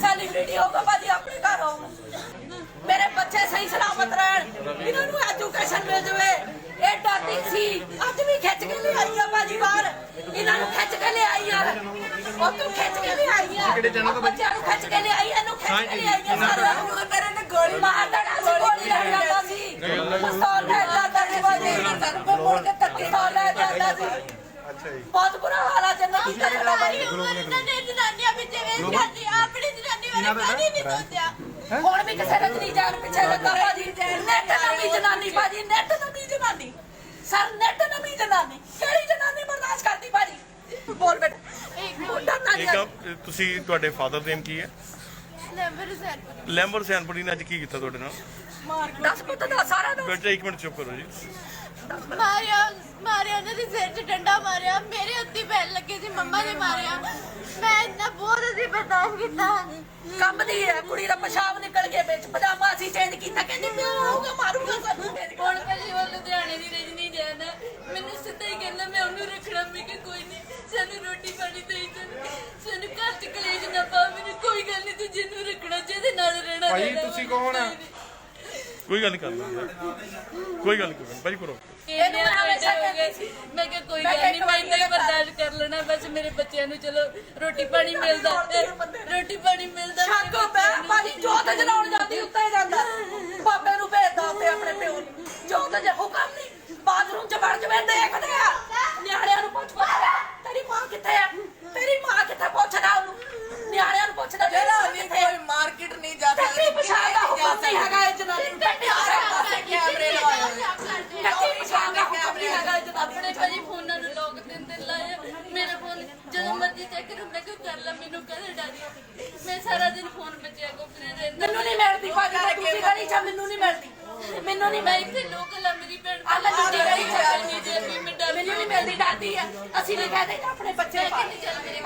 ਸੈਲੀਬ੍ਰਿਟੀ ਹੋਗਾ ਭਾਜੀ ਆਪਣੇ ਘਰ ਆਓ ਮੇਰੇ ਬੱਚੇ ਸਹੀ ਸਲਾਮਤ ਰਹਿਣ ਇਹਨਾਂ ਨੂੰ ਐਜੂਕੇਸ਼ਨ ਮਿਲ ਜਾਵੇ ਇਹ ਡਰਦੀ ਸੀ ਅੱਜ ਵੀ ਖਿੱਚ ਕੇ ਲੈ ਆਈ ਆ ਭਾਜੀ ਬਾਹਰ ਇਹਨਾਂ ਨੂੰ ਖਿੱਚ ਕੇ ਲੈ ਆਈ ਯਾਰ ਉਹ ਤੂੰ ਖਿੱਚ ਕੇ ਲੈ ਆਈ ਆ ਬੱਚਿਆਂ ਨੂੰ ਖਿੱਚ ਕੇ ਲੈ ਆਈ ਇਹਨੂੰ ਖਿੱਚ ਕੇ ਲੈ ਆਈ ਆ ਸਾਰਿਆਂ ਨੂੰ ਮੇਰੇ ਨੇ ਗੋਲੀ ਮਾਰ ਦੇਣਾ ਸੀ ਗੋਲੀ ਲੱਗ ਜਾਂਦਾ ਸੀ ਪਿਸਤੌਲ ਲੈ ਜਾਂਦਾ ਸੀ ਭਾਜੀ ਮੁੜ ਕੇ ਧੱਕੇ ਨਾਲ ਲੈ ਜਾਂਦਾ ਸੀ ਅੱਛਾ ਜੀ ਬਹੁਤ ਬੁਰਾ ਹਾਲ ਆ ਜੰਨਤ ਕੀ ਕਰਨਾ ਭਾਜੀ ਜਨਾਨੀਆਂ ਵਿੱਚ ਵੇਚ ਜਾਂਦੀ ਆਪਣੀ ਜਨਾਨੀ ਬਾਰੇ ਕਦੀ ਨਹੀਂ ਸੋਚਿਆ ਹੁਣ ਵੀ ਕਿਸੇ ਰਜਨੀ ਜਾਨ ਪਿੱਛੇ ਲੱਗਾ ਭਾਜੀ ਨੈਟ ਨਵੀਂ ਜਨਾਨੀ ਭਾਜੀ ਨੈਟ ਨਵੀਂ ਜਨਾਨੀ ਸਰ ਨੈਟ ਨਵੀਂ ਜਨਾਨੀ ਕਿਹੜੀ ਜਨਾਨੀ ਬਰਦਾਸ਼ਤ ਕਰਦੀ ਭਾਜੀ ਬੋਲ ਬੇਟਾ ਡਰਨਾ ਇਹ ਕੰਮ ਤੁਸੀਂ ਤੁਹਾਡੇ ਫਾਦਰ ਦਾ ਨੇਮ ਕੀ ਹੈ ਲੈਂਬਰ ਹਸੈਨਪੁਰੀ ਨੇ ਅੱਜ ਕੀ ਕੀਤਾ ਤੁਹਾਡੇ ਨਾਲ ਦੱਸ ਪੁੱਤ ਦਾ ਸਾਰਾ ਦਾ ਬੇਟਾ 1 ਮਿੰਟ ਚੁੱਪ ਕਰੋ ਜੀ ਮਾਰਿਆ ਉਹਨਾਂ ਦੇ ਸਿਰ 'ਚ ਡੰਡਾ ਮਾਰਿਆ ਮੇਰੇ ਹੱਥੀ ਪੈਣ ਲੱਗੇ ਸੀ ਮੰਮਾ ਨੇ ਮਾਰਿਆ ਮੈਂ ਇੰਨਾ ਬਹੁਤ ਅਸੀਂ ਬਰਦਾਸ਼ਤ ਕੀਤਾ ਕੰਮ ਦੀ ਹੈ ਕੁੜੀ ਦਾ ਪਿਸ਼ਾਬ ਨਿਕਲ ਗਿਆ ਵਿੱਚ ਪਜਾਮਾ ਅਸੀਂ ਚੇਂਜ ਕੀਤਾ ਕਹਿੰਦੀ ਮੈਂ ਆਊਗਾ ਮਾਰੂਗਾ ਸਾਨੂੰ ਹੁਣ ਭਾਜੀ ਉਹ ਲੁਧਿਆਣੇ ਦੀ ਰਜਨੀ ਜੈਨ ਹੈ ਮੈਨੂੰ ਸਿੱਧਾ ਹੀ ਕਹਿੰਦਾ ਮੈਂ ਉਹਨੂੰ ਰੱਖਣਾ ਮੈਂ ਕਿ ਕੋਈ ਨਹੀਂ ਸਾਨੂੰ ਰੋਟੀ ਪਾਣੀ ਦੇਈ ਸਾਨੂੰ ਘਰ 'ਚ ਕਲੇਸ਼ ਨਾ ਪਾ ਮੈਨੂੰ ਕੋਈ ਗੱਲ ਨਹੀਂ ਤੂੰ ਜਿਹਨੂੰ ਰੱਖਣਾ ਜਿਹਦੇ ਨਾਲ ਰਹਿਣਾ ਭਾਈ ਰਹਿਣਾ। ਤੁਸੀਂ ਕੌਣ ਆ ਕੋਈ ਗੱਲ ਨਹੀਂ ਕਰਨਾ ਕੋਈ ਗੱਲ ਨਹੀਂ ਭਾਈ ਕਰੋ ਇਹਨੂੰ ਮੈਂ ਹਮੇਸ਼ਾ ਕਹਿੰਦੀ ਸੀ ਮੈਂ ਕਿਹਾ ਕੋਈ ਗੱਲ ਨਹੀਂ ਮੈਂ ਇੰਨਾ ਹੀ ਬਰਦਾਸ਼ਤ ਕਰ ਲੈਣਾ ਬਸ ਮੇਰੇ ਬੱਚਿਆਂ ਨੂੰ ਚਲੋ ਰੋਟੀ ਪਾਣੀ ਮਿਲਦਾ ਸ਼ੱਕ ਹੁੰਦਾ ਭਾਜੀ ਜੋਤ ਜਲਾਉਣ ਜਾਂਦੀ ਉੱਤੇ ਜਾਂਦਾ ਬਾਬੇ ਨੂੰ ਭੇਜਦਾ ਉੱਤੇ ਆਪਣੇ ਪਿਓ ਨੂੰ ਜੋਤ ਜੇ ਹੁਕਮ ਨਹੀਂ ਬਾਥਰੂਮ ਚ ਵੜ ਜਵੇ ਦੇਖਦੇ ਆ ਨਿਆਣਿਆਂ ਨੂੰ ਪੁੱਛ ਤੇਰੀ ਮਾਂ ਕਿੱਥੇ ਆ ਤੇਰੀ ਮਾਂ ਕਿੱਥੇ ਪੁੱਛਦਾ ਉਹਨੂੰ ਦਾਦੀ ਮੈਂ ਸਾਰਾ ਦਿਨ ਫੋਨ ਬੱਚਿਆਂ ਕੋਲ ਰਹਿੰਦਾ ਮੈਨੂੰ ਨਹੀਂ ਮਿਲਦੀ ਭਾਜੀ ਤੇ ਤੁਸੀਂ ਗਲੀ ਚ ਮੈਨੂੰ ਨਹੀਂ ਮਿਲਦੀ ਮੈਨੂੰ ਨਹੀਂ ਮੈਂ ਮਿਲਦੀ ਇੱਥੇ ਲੋਕਲ ਆ ਮੇਰੀ ਭੈਣ ਆ ਮੈਂ ਦੂਜੀ ਗਲੀ ਚ ਨਹੀਂ ਜੇ ਮੈਂ ਡਰ ਮੈਨੂੰ ਨਹੀਂ ਮਿਲਦੀ ਡਰਦੀ ਆ ਅਸੀਂ ਨਹੀਂ ਕਹਦੇ ਆਪਣੇ ਬੱਚੇ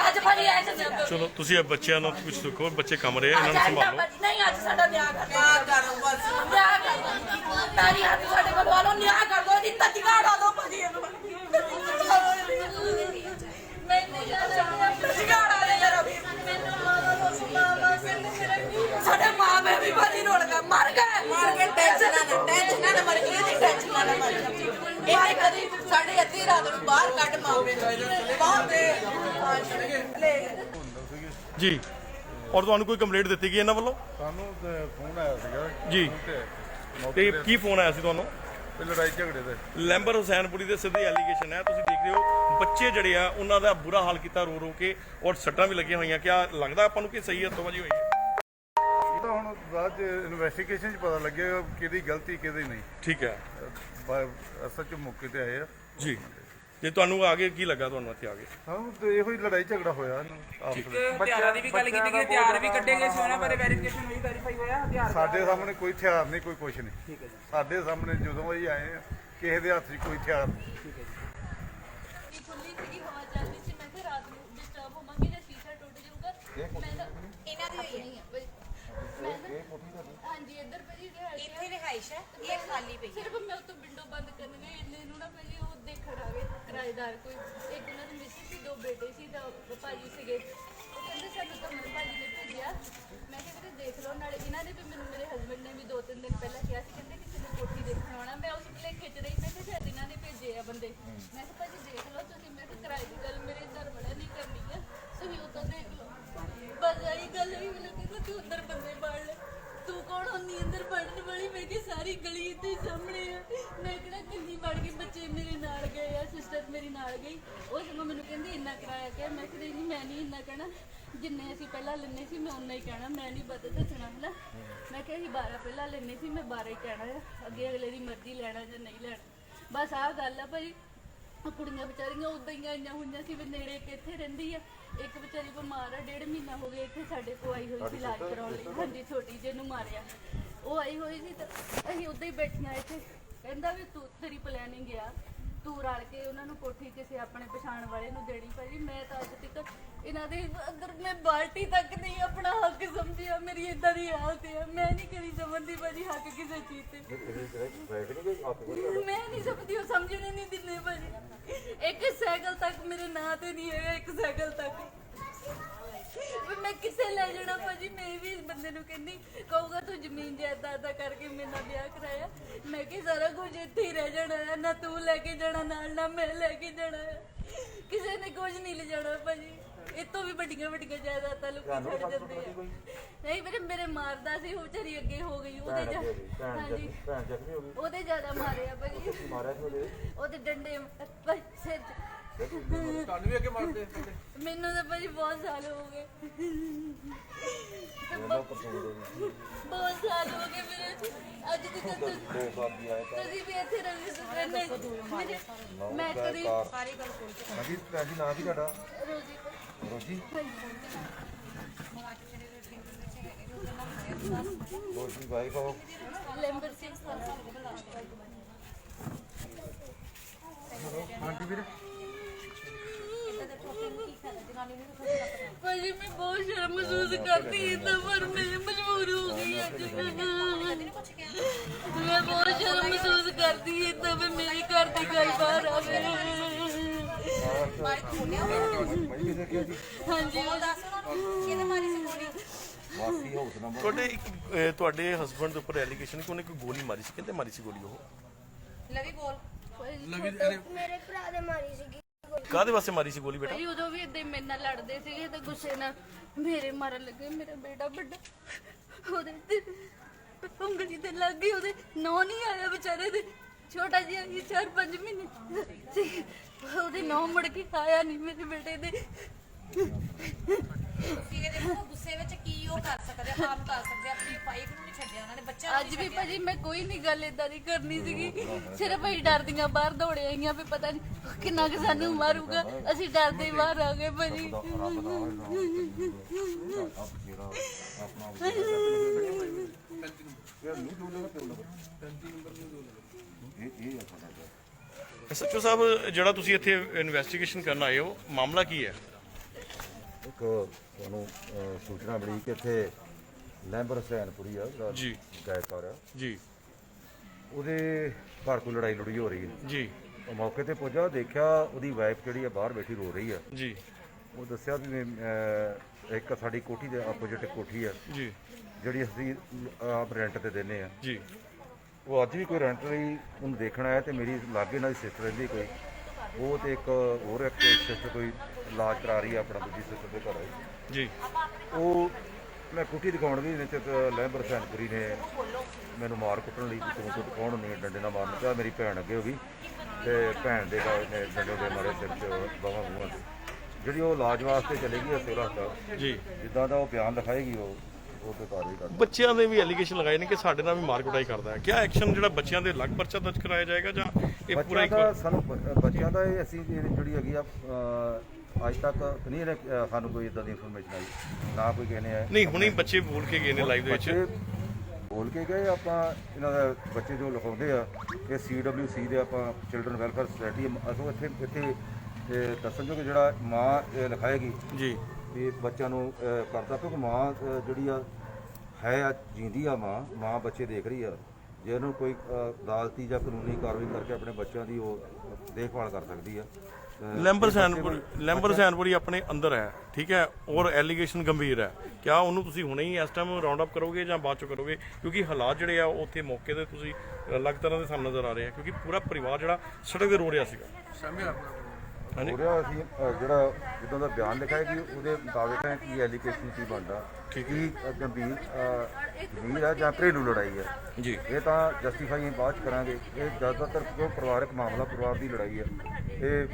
ਅੱਜ ਭਾਜੀ ਆਏ ਤੇ ਚਲੋ ਤੁਸੀਂ ਇਹ ਬੱਚਿਆਂ ਨੂੰ ਕੁਝ ਦੇਖੋ, ਬੱਚੇ ਕੰਮ ਰਹੇ ਇਹਨਾਂ ਨੂੰ ਸੰਭਾਲੋ। ਨਹੀਂ ਅੱਜ ਸਾਡਾ ਨਿਆਂ ਕਰੋ ਬਸ ਨਿਆਂ ਕਰੋ ਤਾਰੀ ਹੱਥ ਸਾਡੇ ਕੋਲ ਵਾਲੋ ਨਿਆਂ ਕਰ ਦੋ ਦੀ ਤਤੀਗਾ ਡਾ ਦੋ ਭਾਜੀ ਇਹਨੂੰ ਮੈਂ ਨਹੀਂ ਜਾਣਾ ਤਤੀਗਾ ਡਾ ਦੇ ਯਾਰ ਮੈਨੂੰ ਮਾਮਾ ਕਹਿੰਦੇ ਮੇਰਾ ਕੀ ਸਾਡੇ ਮਾਂ ਬੇ ਵੀ ਭਾਜੀ ਰੋੜ ਗਏ ਮਰ ਗਏ ਟੈਨਸ਼ਨ ਨਾ ਮਰ ਗਈ ਦੀ ਟੈਨਸ਼ਨ ਨਾ ਮਰ ਗਈ ਇਹ ਕਦੀ ਸਾਡੇ ਅੱਧੀ ਰਾਤ ਨੂੰ ਬਾਹਰ ਕੱਢ ਮਾਵੇ ਬਹੁਤ ਲੈ ਜੀ, ਔਰ ਤੁਹਾਨੂੰ ਕੋਈ ਕੰਪਲੇਂਟ ਦਿੱਤੀ ਗਈ ਇਹਨਾਂ ਵੱਲੋਂ? ਸਾਨੂੰ ਤੇ ਫੋਨ ਆਇਆ ਸੀਗਾ ਜੀ, ਤੇ ਤੇ ਕੀ ਫੋਨ ਆਇਆ ਸੀ ਤੁਹਾਨੂੰ? ਲੜਾਈ ਝਗੜੇ ਦੇ ਲੈਂਬਰ ਹੁਸੈਨਪੁਰੀ ਦੇ ਸਿੱਧੇ ਐਲੀਗੇਸ਼ਨ ਹੈ, ਤੁਸੀਂ ਦੇਖ ਰਹੇ ਹੋ ਬੱਚੇ ਜਿਹੜੇ ਆ ਉਹਨਾਂ ਦਾ ਬੁਰਾ ਹਾਲ ਕੀਤਾ ਰੋ ਰੋ ਕੇ, ਔਰ ਸੱਟਾਂ ਵੀ ਲੱਗੀਆਂ ਹੋਈਆਂ। ਕਿਆ ਲੱਗਦਾ ਆਪਾਂ ਨੂੰ ਕਿ ਸਹੀ ਹੱਥੋਂਬਾਜ਼ੀ ਹੋਈ ਹੈ? ਇਹ ਤਾਂ ਹੁਣ ਬਾਅਦ ਇਨਵੈਸਟੀਗੇਸ਼ਨ 'ਚ ਪਤਾ ਲੱਗੇਗਾ ਕਿਹਦੀ ਗਲਤੀ ਕਿਹਦੀ ਨਹੀਂ। ਠੀਕ ਹੈ ਅਸਲ 'ਚ ਮੌਕੇ ਤੇ ਆਏ ਆ ਜੀ। ਤੇ ਤੁਹਾਨੂੰ ਆ ਕੇ ਕੀ ਲੱਗਾ, ਤੁਹਾਨੂੰ ਇੱਥੇ ਆ ਕੇ? ਸਾਨੂੰ ਤੇ ਇਹੋ ਹੀ ਲੜਾਈ ਝਗੜਾ ਹੋਇਆ ਆਪਸ ਵਿੱਚ। ਹਥਿਆਰਾਂ ਦੀ ਵੀ ਗੱਲ ਕੀਤੀ ਕਿ ਹਥਿਆਰ ਵੀ ਕੱਢੇ ਗਏ ਸੀ, ਉਹਨਾਂ ਬਾਰੇ ਵੈਰੀਫਿਕੇਸ਼ਨ ਹੋਈ, ਵੈਰੀਫਾਈ ਹੋਇਆ ਹਥਿਆਰ? ਸਾਡੇ ਸਾਹਮਣੇ ਕੋਈ ਹਥਿਆਰ ਨਹੀਂ, ਕੋਈ ਕੁਛ ਨਹੀਂ। ਸਾਡੇ ਸਾਹਮਣੇ ਜਦੋਂ ਹੀ ਆਏ ਆ ਕਿਸੇ ਦੇ ਹੱਥ 'ਚ ਕੋਈ ਹਥਿਆਰ ਨਹੀਂ। ਇਹ ਖੁੱਲੀ ਸੀਗੀ ਹਵਾ ਚੱਲਦੀ ਸੀ ਮੈਂ ਕਿਹਾ ਰਾਤ ਨੂੰ ਡਿਸਟਰਬ ਹੋਵਾਂਗੇ ਜਾਂ ਸ਼ੀਸ਼ਾ ਟੁੱਟ ਜਾਊਗਾ ਮੈਂ ਤਾਂ ਇਹਨਾਂ ਦੀ ਹੋਈ ਹੈ ਮੈਂ ਤਾਂ ਹਾਂਜੀ ਇੱਧਰ ਭਾਜੀ ਇੱਥੇ ਰਿਹਾਇਸ਼ ਹੈ ਇਹ ਖਾਲੀ ਪਈ ਸਿਰਫ ਮੈਂ ਉੱਤੋਂ ਵਿੰਡੋ ਬੰਦ ਕਰਨ ਗਈ ਇੰਨੇ ਨੂੰ ਨਾ ਭਾਜੀ ਉਹ ਦੇਖਣ ਆ ਗਏ ਕਿਰਾਏਦਾਰ ਕੋਈ ਇੱਕ ਉਹਨਾਂ ਦੇ ਮਿਸਿਸ ਸੀ, 2 ਬੇਟੇ ਸੀ ਤਾਂ ਭਾਜੀ ਸੀਗੇ। ਉਹ ਕਹਿੰਦੇ ਸਾਨੂੰ ਤਾਂ ਮੇਰੇ ਭਾਜੀ ਨੇ ਭੇਜਿਆ। ਮੈਂ ਕਿਹਾ ਵੀਰੇ ਦੇਖ ਲਓ, ਨਾਲੇ ਇਹਨਾਂ ਨੇ ਵੀ ਮੈਨੂੰ ਮੇਰੇ ਹਸਬੰਡ ਨੇ ਵੀ 2-3 ਦਿਨ ਪਹਿਲਾਂ ਕਿਹਾ ਸੀ, ਕਹਿੰਦੇ ਕਿਸੇ ਨੇ ਕੋਠੀ ਦੇਖਣ ਆਉਣਾ। ਮੈਂ ਉਸ ਭੁਲੇਖੇ 'ਚ ਰਹੀ, ਮੈਂ ਕਿਹਾ ਸ਼ਾਇਦ ਇਹਨਾਂ ਨੇ ਭੇਜੇ ਆ ਬੰਦੇ। ਮੈਂ ਕਿਹਾ ਭਾਜੀ ਦੇਖ ਲਓ ਤੁਸੀਂ, ਮੈਂ ਕਿਹਾ ਕਿਰਾਏ ਦੀ ਗੱਲ ਮੇਰੇ ਘਰ ਵਾਲਾ ਨਹੀਂ ਕਰਨੀ ਆ, ਤੁਸੀਂ ਉਹ ਤਾਂ ਦੇਖ ਲਓ। ਬਸ ਆਹੀ ਗੱਲ ਵੀ ਮੈਨੂੰ ਕਹਿੰਦਾ ਤੂੰ ਅੰਦਰ ਬੰਦੇ ਬਾੜ ਲੈ, ਤੂੰ ਕੌਣ ਹੁੰਦੀ ਅੰਦਰ ਵੜਨ ਵਾਲੀ? ਮੈਂ ਕਿ ਸਾਰੀ ਗਲੀ ਇੱਥੇ ਸਾਹਮਣੇ ਆ, ਮੈਂ ਕਿਹੜਾ ਕਿੰਨੀ ਵੜ ਗਈ, ਬੱਚੇ ਮੇਰੇ ਨਾਲ ਗਏ ਆ, ਸਿਸਟਰ ਮੇਰੀ ਨਾਲ ਗਈ। ਉਹ ਸਗੋਂ ਮੈਨੂੰ ਕਹਿੰਦੀ ਇੰਨਾ ਕਿਰਾਇਆ ਕਿਹਾ। ਮੈਂ ਕਿਹਾ ਨਹੀਂ ਮੈਂ ਨਹੀਂ ਇੰਨਾ ਕਹਿਣਾ, ਜਿੰਨੇ ਅਸੀਂ ਪਹਿਲਾਂ ਲੈਣੇ ਸੀ ਮੈਂ ਉਨਾ ਹੀ ਕਹਿਣਾ, ਮੈਂ ਨਹੀਂ ਵੱਧ ਦੱਸਣਾ ਹੈ। ਮੈਂ ਕਿਹਾ ਅਸੀਂ 12 ਪਹਿਲਾਂ ਲੈਣੇ ਸੀ, ਮੈਂ 12 ਹੀ ਕਹਿਣਾ ਆ, ਅੱਗੇ ਅਗਲੇ ਦੀ ਮਰਜ਼ੀ ਲੈਣਾ ਜਾਂ ਨਹੀਂ ਲੈਣਾ। ਬਸ ਆਹ ਗੱਲ ਆ ਭਾਈ। ਕੁੜੀਆਂ ਵਿਚਾਰੀਆਂ ਉਦਾਂ ਹੀ ਆਈਆਂ ਹੋਈਆਂ ਸੀ ਵੀ ਨੇੜੇ ਕਿੱਥੇ ਰਹਿੰਦੀ ਆ, ਇੱਕ ਵਿਚਾਰੀ ਬਿਮਾਰ ਆ, 1.5 ਮਹੀਨਾ ਹੋ ਗਿਆ ਇੱਥੇ ਸਾਡੇ ਕੋਲ ਆਈ ਹੋਈ ਸੀ ਇਲਾਜ ਕਰਾਉਣ ਲਈ। ਹਾਂਜੀ, ਛੋਟੀ ਜਿਹੀ ਨੂੰ ਮਾਰਿਆ, ਉਹ ਆਈ ਹੋਈ ਸੀ ਤਾਂ ਅਸੀਂ ਉਦਾਂ ਹੀ ਬੈਠੀਆਂ ਇੱਥੇ। ਕਹਿੰਦਾ ਵੀ ਤੂੰ ਤੇਰੀ ਪਲੈਨਿੰਗ ਆ, ਤੂੰ ਰਲ ਕੇ ਉਹਨਾਂ ਨੂੰ ਕੋਠੀ ਕਿਸੇ ਆਪਣੇ ਪਛਾਣ ਵਾਲੇ ਨੂੰ ਦੇਣੀ। ਭਾਜੀ ਮੈਂ ਤਾਂ ਅੱਜ ਤੱਕ ਇਹਨਾਂ ਦੇ ਅੰਦਰ ਮੈਂ ਬਾਲਟੀ ਤੱਕ ਨਹੀਂ ਆਪਣਾ ਹੱਕ ਸਮਝਿਆ। ਮੇਰੀ ਇਦਾਂ ਦੀ ਹਾਲਤ ਹੈ, ਮੈਂ ਨਹੀਂ ਕਰੀ ਸਮਝਦੀ ਭਾਜੀ ਹੱਕ ਕਿਸੇ ਚੀਜ਼ ਤੇ। ਮੈਂ ਨਹੀਂ ਸਮਝਦੀ, ਉਹ ਸਮਝਣੇ ਨਹੀਂ ਦਿੰਦੇ ਭਾਜੀ। ਇੱਕ ਸਾਈਕਲ ਤੱਕ ਮੇਰੇ ਨਾਂ ਤੇ ਨਹੀਂ ਹੈਗਾ, ਇੱਕ ਸਾਈਕਲ ਤੱਕ ਵੀ ਮੈਂ ਕਿਸੇ ਲੈ ਜਾਣਾ ਭਾਜੀ। ਮੈਂ ਵੀ ਇਸ ਬੰਦੇ ਨੂੰ ਕਹਿੰਦੀ, ਕਹੂਗਾ ਤੂੰ ਜ਼ਮੀਨ ਜਾਇਦਾਦ ਦਾ ਕਰਕੇ ਮੇਰੇ ਨਾਲ ਵਿਆਹ ਕਰਾਇਆ। ਮੈਂ ਕਿ ਸਾਰਾ ਕੁਝ ਇੱਥੇ ਹੀ ਰਹਿ ਜਾਣਾ ਹੈ, ਨਾ ਤੂੰ ਲੈ ਕੇ ਜਾਣਾ ਨਾਲ, ਨਾ ਮੈਂ ਲੈ ਕੇ ਜਾਣਾ ਹੈ। ਕਿਸੇ ਨੇ ਕੁਝ ਨਹੀਂ ਲੈ ਜਾਣਾ ਭਾਜੀ। ਇਹ ਤੋਂ ਵੀ ਵੱਡੀਆਂ ਵੱਡੀਆਂ ਜਾਇਦਾਦਾਂ ਲੋਕੀ ਛੱਡ ਜਾਂਦੇ ਆ। ਨਹੀਂ ਮੇਰੇ ਮਾਰਦਾ ਸੀ, ਉਹ ਵਿਚਾਰੀ ਅੱਗੇ ਹੋ ਗਈ। ਉਹਦੇ ਹਾਂਜੀ ਉਹਦੇ ਜ਼ਿਆਦਾ ਮਾਰਿਆ ਭਾਜੀ, ਉਹਦੇ ਡੰਡੇ ਸਿਰ 'ਚ। ਤੁਹਾਨੂੰ ਵੀ ਅੱਗੇ ਮਾਰਦੇ ਮੈਨੂੰ ਤਾਂ ਭਾਜੀ ਬਹੁਤ ਸਾਲ ਹੋ ਗਏ, ਬਹੁਤ ਸਾਲ ਹੋ ਗਏ ਮੇਰੇ। ਅੱਜ ਤੱਕ ਤੁਸੀਂ ਵੀ ਇੱਥੇ ਰਹਿੰਦੇ ਮੈਂ ਕਦੀ ਸਾਰੀ ਗੱਲ ਹਾਂਜੀ ਭੈਣ ਜੀ, ਨਾਂ ਕੀ ਤੁਹਾਡਾ? ਰੋਜੀ ਰੋਜੀ। ਰੋਜੀ ਵਾਈਫ ਆਓ। ਲੈਂਬਰ ਸਿੰਘ ਹਾਂਜੀ ਵੀਰ। ਭਾਜੀ ਮੈਂ ਬਹੁਤ ਸ਼ਰਮ ਮਹਿਸੂਸ ਕਰਦੀ ਹਾਂ, ਪਰ ਮੈਂ ਮਜਬੂਰ ਹੋ ਗਈ ਅੱਜ। ਮੈਂ ਬਹੁਤ ਸ਼ਰਮ ਮਹਿਸੂਸ ਕਰਦੀ ਹਾਂ ਤਾਂ ਵੀ ਮੇਰੇ ਘਰ ਦੀ ਗੱਲ ਬਾਹਰ ਆਵੇ। ਹਾਂਜੀ ਤੁਹਾਡੇ ਹਸਬੰਡ ਦੇ ਉੱਪਰ ਐਲੀਗੇਸ਼ਨ ਕਿ ਉਹਨੇ ਕੋਈ ਗੋਲੀ ਮਾਰੀ ਸੀ, ਕਹਿੰਦੇ ਮਾਰੀ ਸੀ ਗੋਲੀ? ਉਹ ਲਵੀ ਬੋਲ। ਮੇਰੇ ਭਰਾ ਦੇ ਮਾਰੀ ਸੀਗੀ। ਕਾਹਦੇ ਵਾਸਤੇ ਮਾਰੀ ਸੀ ਗੋਲੀ ਬੇਟਾ? ਭਾਈ ਉਦੋਂ ਵੀ ਏਦਾਂ ਹੀ ਮੇਰੇ ਨਾਲ ਲੜਦੇ ਸੀਗੇ ਤੇ ਗੁੱਸੇ ਨਾਲ ਮੇਰੇ ਮਾਰਨ ਲੱਗੇ। ਮੇਰਾ ਬੇਟਾ ਵੱਡਾ, ਉਹਦੇ ਤੇ ਉਂਗਲੀ ਤੇ ਲੱਗ ਗਈ, ਉਹਦੇ ਨੌ ਨਹੀਂ ਆਇਆ ਵਿਚਾਰੇ ਦੇ, ਛੋਟਾ ਜਿਹਾ ਸੀ 4-5 ਮਹੀਨੇ ਸੀ, ਉਹਦੇ ਨੌ ਮੁੜ ਕੇ ਆਇਆ ਨਹੀਂ ਮੇਰੇ ਬੇਟੇ ਦੇ। ਤੁਸੀਂ ਇਹਦੇ ਗੁੱਸੇ ਵਿੱਚ ਕੀ ਉਹ ਕਰ ਸਕਦੇ ਆ, ਆਪ ਕਰ ਸਕਦੇ ਆ, ਆਪਣੀ ਵਾਈਫ ਨੂੰ ਨਹੀਂ ਛੱਡਿਆ ਉਹਨਾਂ ਨੇ, ਬੱਚਿਆਂ ਨੂੰ ਅੱਜ ਵੀ ਭਾਜੀ ਮੈਂ ਕੋਈ ਨਹੀਂ ਗੱਲ ਇਦਾਂ ਦੀ ਕਰਨੀ ਸੀਗੀ, ਸਿਰਫ ਅਸੀਂ ਡਰਦੀਆਂ ਬਾਹਰ ਦੌੜੇ ਆਈਆਂ ਵੀ ਪਤਾ ਨਹੀਂ ਕਿੰਨਾ ਕੁ ਸਾਨੂੰ ਮਾਰੂਗਾ, ਅਸੀਂ ਡਰਦੇ ਹੀ ਬਾਹਰ ਆ ਗਏ ਭਾਜੀ। ਐਸਐਚਓ ਸਾਹਿਬ, ਜਿਹੜਾ ਤੁਸੀਂ ਇੱਥੇ ਇਨਵੈਸਟੀਗੇਸ਼ਨ ਕਰਨ ਆਏ ਹੋ, ਮਾਮਲਾ ਕੀ ਹੈ? ਇੱਕ ਤੁਹਾਨੂੰ ਸੂਚਨਾ ਮਿਲੀ ਕਿ ਇੱਥੇ ਲੈਂਬਰ ਹੁਸੈਨਪੁਰੀ ਆ ਜਿਹੜਾ ਜੀ ਗਾਇਕਾਰ ਆ, ਜੀ ਉਹਦੇ ਘਰ ਕੋਈ ਲੜਾਈ ਲੜੀ ਹੋ ਰਹੀ ਹੈ ਜੀ ਉਹ ਮੌਕੇ ਤੇ ਪੁੱਜਾ, ਦੇਖਿਆ ਉਹਦੀ ਵਾਈਫ ਜਿਹੜੀ ਆ ਬਾਹਰ ਬੈਠੀ ਰੋ ਰਹੀ ਆ। ਜੀ ਉਹ ਦੱਸਿਆ ਵੀ ਇੱਕ ਸਾਡੀ ਕੋਠੀ ਦੇ ਆਪੋਜ਼ਿਟ ਕੋਠੀ ਆ ਜੀ ਜਿਹੜੀ ਅਸੀਂ ਆਪ ਰੈਂਟ ਤੇ ਦਿੰਦੇ ਆ, ਜੀ ਉਹ ਅੱਜ ਵੀ ਕੋਈ ਰੈਂਟ ਲਈ ਉਹਨੂੰ ਦੇਖਣ ਆਇਆ ਤੇ ਮੇਰੀ ਲਾਗੇ ਇਹਨਾਂ ਦੀ ਸਿਸਟਰ ਰਹਿੰਦੀ ਕੋਈ, ਉਹ ਤੇ ਇੱਕ ਹੋਰ ਇੱਕ ਸਿਸਟਰ ਕੋਈ ਇਲਾਜ ਕਰਾ ਰਹੀ ਆ ਆਪਣਾ, ਦੂਜੀ ਸਿਸਟਰ ਦੇ ਘਰ ਆਈ ਜੀ। ਉਹ ਮੈਂ ਕੁੱਟੀ ਦਿਖਾਉਣ ਦੀ ਵਿੱਚ ਲੈਂਬਰ ਹੁਸੈਨਪੁਰੀ ਨੇ ਮੈਨੂੰ ਮਾਰ ਕੁੱਟਣ ਲਈ ਤੂੰ ਕੌਣ ਹੁੰਦੀ ਹੈ ਡੰਡੇ ਨਾਲ ਮਾਰਨ ਚਾਹ, ਮੇਰੀ ਭੈਣ ਅੱਗੇ ਹੋ ਗਈ ਤੇ ਭੈਣ ਦੇ ਨੇ ਡੰਡੇ ਦੇ ਮਾਰੇ ਸਿਰ 'ਚ ਬਾਹਾਂ ਬੂਹਾਂ 'ਤੇ, ਜਿਹੜੀ ਉਹ ਇਲਾਜ ਵਾਸਤੇ ਚਲੇ ਗਈ ਸਿਵਲ ਹਸਪਤਾਲ। ਜੀ ਜਿੱਦਾਂ ਦਾ ਉਹ ਬਿਆਨ ਲਿਖਾਏਗੀ ਉਹ ਤੇ ਕਾਰਵਾਈ ਕਰਦਾ। ਬੱਚਿਆਂ ਦੇ ਵੀ ਐਲੀਗੇਸ਼ਨ ਲਗਾਏ ਨੇ ਕਿ ਸਾਡੇ ਨਾਲ ਵੀ ਮਾਰ ਕੁਟਾਈ ਕਰਦਾ ਹੈ, ਕਿਆ ਐਕਸ਼ਨ ਜਿਹੜਾ ਬੱਚਿਆਂ ਦੇ ਅਲੱਗ ਪਰਚਾ ਦਰਜ ਕਰਾਇਆ ਜਾਏਗਾ ਜਾਂ ਇਹ ਪੂਰਾ ਬੱਚਿਆਂ ਇੱਕ ਦਾ ਸਾਨੂੰ ਬੱਚਿਆਂ ਦਾ ਇਹ ਅਸੀਂ ਜਿਹੜੀ ਹੈਗੀ ਆ ਅੱਜ ਤੱਕ ਨਹੀਂ ਇਹਨੇ ਸਾਨੂੰ ਕੋਈ ਇਦਾਂ ਦੀ ਇਨਫੋਰਮੇਸ਼ਨ ਆਈ, ਨਾ ਕੋਈ ਕਹਿੰਦੇ ਆ ਨਹੀਂ, ਹੁਣੇ ਬੱਚੇ ਬੋਲ ਕੇ ਗਏ ਨੇ ਲਾਈਵ ਦੇ ਵਿੱਚ। ਬੱਚੇ ਬੋਲ ਕੇ ਗਏ ਆਪਾਂ, ਇਹਨਾਂ ਦਾ ਬੱਚੇ ਜੋ ਲਿਖਾਉਂਦੇ ਆ ਇਹ CWC ਦੇ ਆਪਾਂ ਚਿਲਡਰਨ ਵੈਲਫੇਅਰ ਸੁਸਾਇਟੀ ਅਸੀਂ ਇੱਥੇ ਦੱਸਣ ਜੋ ਕਿ ਜਿਹੜਾ ਮਾਂ ਲਿਖਾਏਗੀ ਜੀ ਵੀ ਬੱਚਿਆਂ ਨੂੰ ਕਰਦਾ, ਕਿਉਂਕਿ ਮਾਂ ਜਿਹੜੀ ਆ ਜਿੰਦੀ ਆ, ਮਾਂ ਬੱਚੇ ਦੇਖ ਰਹੀ ਆ, ਜੇ ਉਹਨੂੰ ਕੋਈ ਅਦਾਲਤੀ ਜਾਂ ਕਾਨੂੰਨੀ ਕਾਰਵਾਈ ਕਰਕੇ ਆਪਣੇ ਬੱਚਿਆਂ ਦੀ ਉਹ ਦੇਖਭਾਲ ਕਰ ਸਕਦੀ ਆ। ਲੈਂਬਰ ਹੁਸੈਨਪੁਰੀ ਆਪਣੇ ਅੰਦਰ ਹੈ, ਠੀਕ ਹੈ, ਔਰ ਐਲੀਗੇਸ਼ਨ ਗੰਭੀਰ ਹੈ, ਕਿਆ ਉਹਨੂੰ ਤੁਸੀਂ ਹੁਣੇ ਹੀ ਇਸ ਟਾਈਮ ਰਾਉਂਡ ਅਪ ਕਰੋਗੇ ਜਾਂ ਬਾਅਦ ਚੋਂ ਕਰੋਗੇ? ਕਿਉਂਕਿ ਹਾਲਾਤ ਜਿਹੜੇ ਆ ਉੱਥੇ ਮੌਕੇ ਤੇ ਤੁਸੀਂ ਅਲੱਗ ਤਰ੍ਹਾਂ ਦੇ ਸਾਨੂੰ ਨਜ਼ਰ ਆ ਰਹੇ ਆ, ਕਿਉਂਕਿ ਪੂਰਾ ਪਰਿਵਾਰ ਜਿਹੜਾ ਸੜਕ ਤੇ ਰੋ ਰਿਹਾ ਸੀਗਾ। ਹੋ ਰਿਹਾ ਅਸੀਂ ਜਿਹੜਾ ਜਿੱਦਾਂ ਦਾ ਬਿਆਨ ਲਿਖਾਏਗੀ ਉਹਦੇ ਮੁਤਾਬਿਕ ਹੈ ਕਿ ਐਲੀਗੇਸ਼ਨ ਕੀ ਬਣਦਾ, ਕੀ ਗੰਭੀਰ ਹੈ ਜਾਂ ਘਰੇਲੂ ਲੜਾਈ ਹੈ ਜੀ। ਇਹ ਤਾਂ ਜਸਟੀਫਾਈ ਬਾਅਦ ਚ ਕਰਾਂਗੇ। ਇਹ ਜ਼ਿਆਦਾਤਰ ਕਿਉਂ ਪਰਿਵਾਰਕ ਮਾਮਲਾ, ਪਰਿਵਾਰ ਦੀ ਲੜਾਈ ਹੈ। ਇਹ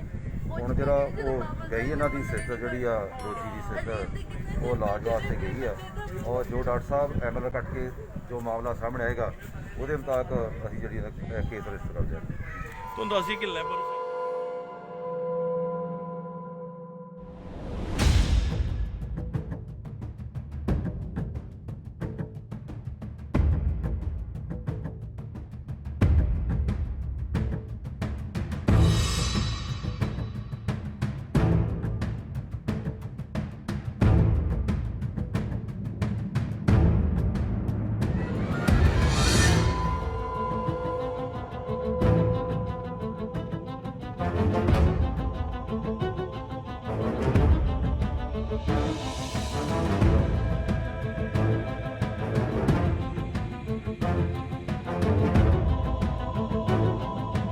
ਹੁਣ ਜਿਹੜਾ ਉਹ ਗਈ ਇਹਨਾਂ ਦੀ ਸਿਸਟਰ ਜਿਹੜੀ ਆ ਰੋਜੀ ਦੀ ਸਿਸਟਰ, ਉਹ ਇਲਾਜ ਵਾਸਤੇ ਗਈ ਆ, ਔਰ ਜੋ ਡਾਕਟਰ ਸਾਹਿਬ MLR ਕੱਟ ਕੇ ਜੋ ਮਾਮਲਾ ਸਾਹਮਣੇ ਆਏਗਾ ਉਹਦੇ ਮੁਤਾਬਕ ਅਸੀਂ ਜਿਹੜੀ ਕੇਸ ਰਜਿਸਟਰ ਕਰਦੇ ਹਾਂ। ਤੁਹਾਨੂੰ ਦੱਸੀ ਕਿ ਲੈਂਬਰ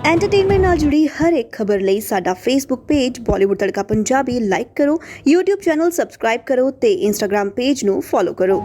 ਐਂਟਰਟੇਨਮੈਂਟ ਨਾਲ ਜੁੜੀ ਹਰ ਇੱਕ ਖਬਰ ਲਈ ਸਾਡਾ ਫੇਸਬੁੱਕ ਪੇਜ ਬਾਲੀਵੁੱਡ ਤੜਕਾ ਪੰਜਾਬੀ ਲਾਈਕ ਕਰੋ, YouTube ਚੈਨਲ ਸਬਸਕ੍ਰਾਈਬ ਕਰੋ ਤੇ Instagram ਪੇਜ ਨੂੰ ਫੋਲੋ ਕਰੋ।